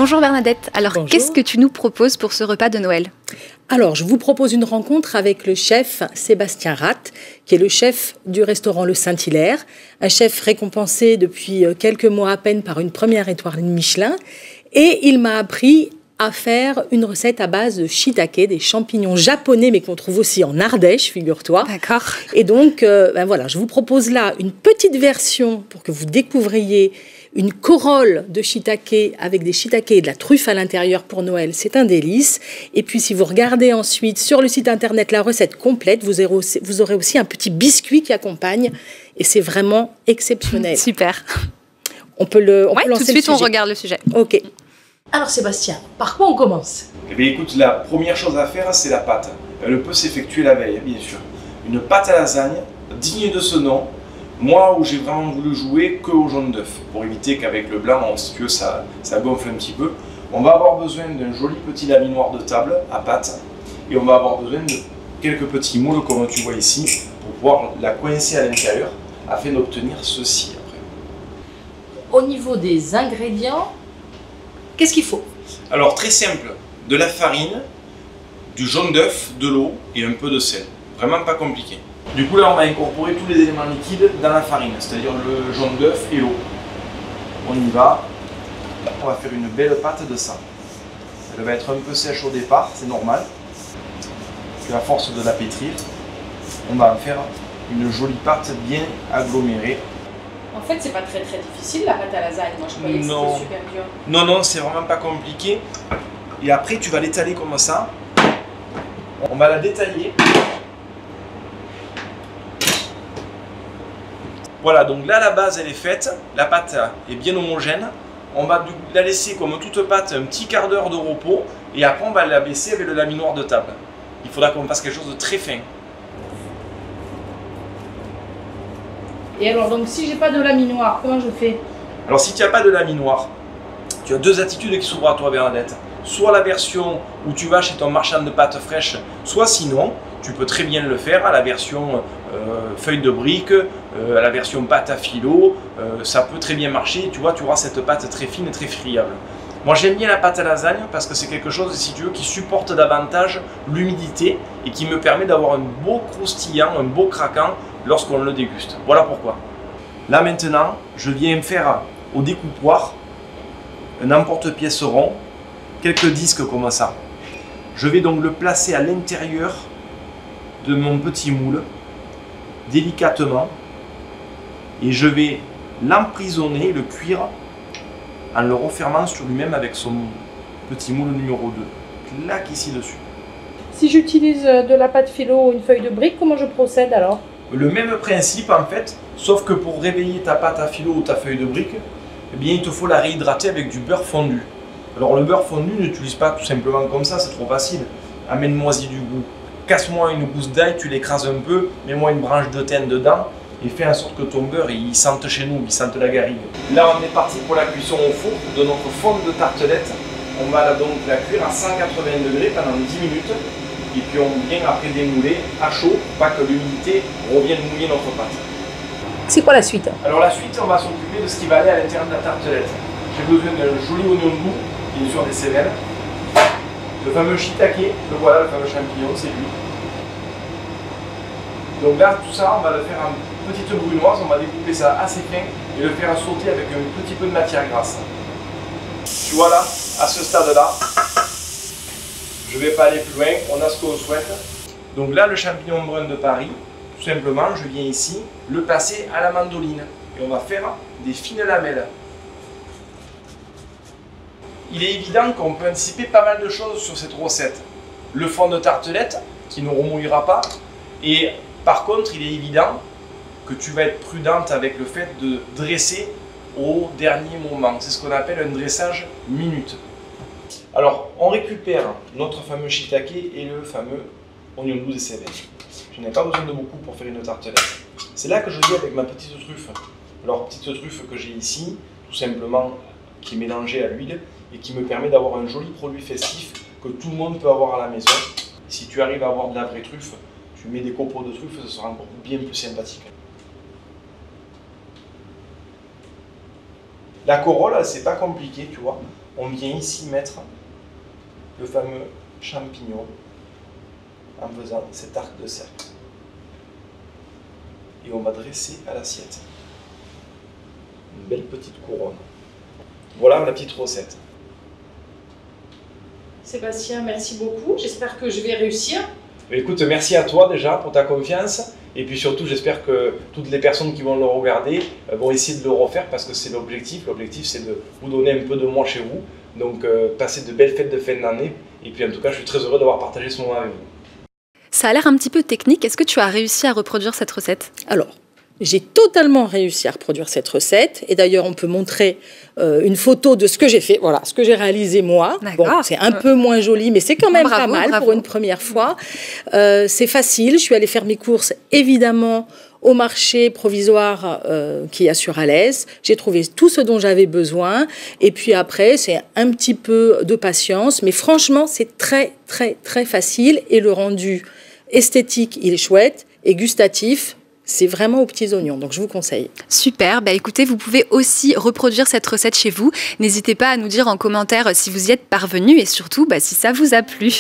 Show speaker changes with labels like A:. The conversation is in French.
A: Bonjour Bernadette, alors qu'est-ce que tu nous proposes pour ce repas de Noël?
B: Alors, je vous propose une rencontre avec le chef Sébastien Rath, qui est le chef du restaurant Le Saint-Hilaire, un chef récompensé depuis quelques mois à peine par une première étoile Michelin. Et il m'a appris à faire une recette à base de shiitake, des champignons japonais, mais qu'on trouve aussi en Ardèche, figure-toi.
A: D'accord.
B: Et donc, voilà, je vous propose là une petite version pour que vous découvriez une corolle de shiitake avec des shiitake et de la truffe à l'intérieur pour Noël. C'est un délice. Et puis, si vous regardez ensuite sur le site internet la recette complète, vous aurez aussi un petit biscuit qui accompagne. Et c'est vraiment exceptionnel.
A: Super.
B: On peut lancer
A: tout de suite, on regarde le sujet.
B: Ok. Alors Sébastien, par quoi on commence?
C: Eh bien écoute, la première chose à faire, c'est la pâte. Elle peut s'effectuer la veille, bien sûr. Une pâte à lasagne, digne de ce nom. Moi, où j'ai vraiment voulu jouer que au jaune d'œuf, pour éviter qu'avec le blanc, si tu veux, ça gonfle un petit peu. On va avoir besoin d'un joli petit laminoir de table à pâte. Et on va avoir besoin de quelques petits moules, comme tu vois ici, pour pouvoir la coincer à l'intérieur, afin d'obtenir ceci après.
B: Au niveau des ingrédients, qu'est-ce qu'il faut?
C: Alors très simple, de la farine, du jaune d'œuf, de l'eau et un peu de sel. Vraiment pas compliqué. Du coup là on va incorporer tous les éléments liquides dans la farine, c'est-à-dire le jaune d'œuf et l'eau. On y va. On va faire une belle pâte de ça. Elle va être un peu sèche au départ, c'est normal. Puis à force de la pétrir, on va en faire une jolie pâte bien agglomérée.
D: En fait, c'est pas très difficile la pâte à lasagne. Moi, je croyais que c'était super dur.
C: Non, non, c'est vraiment pas compliqué. Et après, tu vas l'étaler comme ça. On va la détailler. Voilà, donc là, la base, elle est faite. La pâte est bien homogène. On va la laisser comme toute pâte un petit quart d'heure de repos. Et après, on va la baisser avec le laminoir de table. Il faudra qu'on fasse quelque chose de très fin.
D: Et alors, donc, si j'ai pas de laminoir, comment je fais?
C: Alors, si tu n'as pas de laminoir, tu as deux attitudes qui s'ouvrent à toi, Bernadette. Soit la version où tu vas chez ton marchand de pâtes fraîches, soit sinon, tu peux très bien le faire à la version feuille de brique, à la version pâte à filo. Ça peut très bien marcher. Tu vois, tu auras cette pâte très fine et très friable. Moi, j'aime bien la pâte à lasagne parce que c'est quelque chose, si tu veux, qui supporte davantage l'humidité et qui me permet d'avoir un beau croustillant, un beau craquant lorsqu'on le déguste. Voilà pourquoi. Là maintenant, je viens faire au découpoir un emporte-pièce rond, quelques disques comme ça. Je vais donc le placer à l'intérieur de mon petit moule, délicatement, et je vais l'emprisonner, le cuire, en le refermant sur lui-même avec son petit moule numéro 2. Clac ici dessus.
D: Si j'utilise de la pâte filo ou une feuille de brique, comment je procède alors?
C: Le même principe en fait, sauf que pour réveiller ta pâte à filo ou ta feuille de brique, eh bien, il te faut la réhydrater avec du beurre fondu. Alors le beurre fondu, n'utilise pas tout simplement comme ça, c'est trop facile. Amène-moi-y du goût. Casse-moi une gousse d'ail, tu l'écrases un peu, mets-moi une branche de thym dedans et fais en sorte que ton beurre il sente chez nous, il sente la garrigue. Là on est parti pour la cuisson au four de notre fonte de tartelette. On va donc la cuire à 180 degrés pendant 10 minutes. Et puis on vient après démouler à chaud pour pas que l'humidité revienne mouiller notre pâte.
B: C'est quoi la suite?
C: Alors la suite, on va s'occuper de ce qui va aller à l'intérieur de la tartelette. J'ai besoin d'un joli oignon doux, bien sûr des céréales. Le fameux shiitake, le voilà, le fameux champignon, c'est lui. Donc là, tout ça, on va le faire en petite brunoise, on va découper ça assez fin et le faire sauter avec un petit peu de matière grasse. Tu vois là, à ce stade-là, je ne vais pas aller plus loin, on a ce qu'on souhaite. Donc là, le champignon brun de Paris, tout simplement, je viens ici le passer à la mandoline. Et on va faire des fines lamelles. Il est évident qu'on peut anticiper pas mal de choses sur cette recette. Le fond de tartelette, qui ne remouillera pas. Et par contre, il est évident que tu vas être prudente avec le fait de dresser au dernier moment. C'est ce qu'on appelle un dressage minute. Alors, on récupère notre fameux shiitake et le fameux oignon doux des céréales. Je n'ai pas besoin de beaucoup pour faire une tartelette. C'est là que je viens avec ma petite truffe. Alors, petite truffe que j'ai ici, tout simplement, qui est mélangée à l'huile et qui me permet d'avoir un joli produit festif que tout le monde peut avoir à la maison. Si tu arrives à avoir de la vraie truffe, tu mets des copeaux de truffe, ce sera encore bien plus sympathique. La corolle, c'est pas compliqué, tu vois. On vient ici mettre le fameux champignon en faisant cet arc de cercle. Et on va dresser à l'assiette. Une belle petite couronne. Voilà la petite recette.
D: Sébastien, merci beaucoup. J'espère que je vais réussir.
C: Écoute, merci à toi déjà pour ta confiance. Et puis surtout, j'espère que toutes les personnes qui vont le regarder vont essayer de le refaire parce que c'est l'objectif. L'objectif, c'est de vous donner un peu de moi chez vous. Donc, passez de belles fêtes de fin d'année. Et puis, en tout cas, je suis très heureux d'avoir partagé ce moment avec vous.
A: Ça a l'air un petit peu technique. Est-ce que tu as réussi à reproduire cette recette?
B: Alors, j'ai totalement réussi à reproduire cette recette. Et d'ailleurs, on peut montrer une photo de ce que j'ai fait. Voilà, ce que j'ai réalisé moi. Bon, c'est un peu moins joli, mais c'est quand même pas mal pour une première fois. C'est facile. Je suis allée faire mes courses, évidemment, au marché provisoire qui est sur Alès. J'ai trouvé tout ce dont j'avais besoin. Et puis après, c'est un petit peu de patience. Mais franchement, c'est très, très, très facile. Et le rendu esthétique, il est chouette. Et gustatif, c'est vraiment aux petits oignons, donc je vous conseille.
A: Super, bah écoutez, vous pouvez aussi reproduire cette recette chez vous. N'hésitez pas à nous dire en commentaire si vous y êtes parvenu et surtout si ça vous a plu.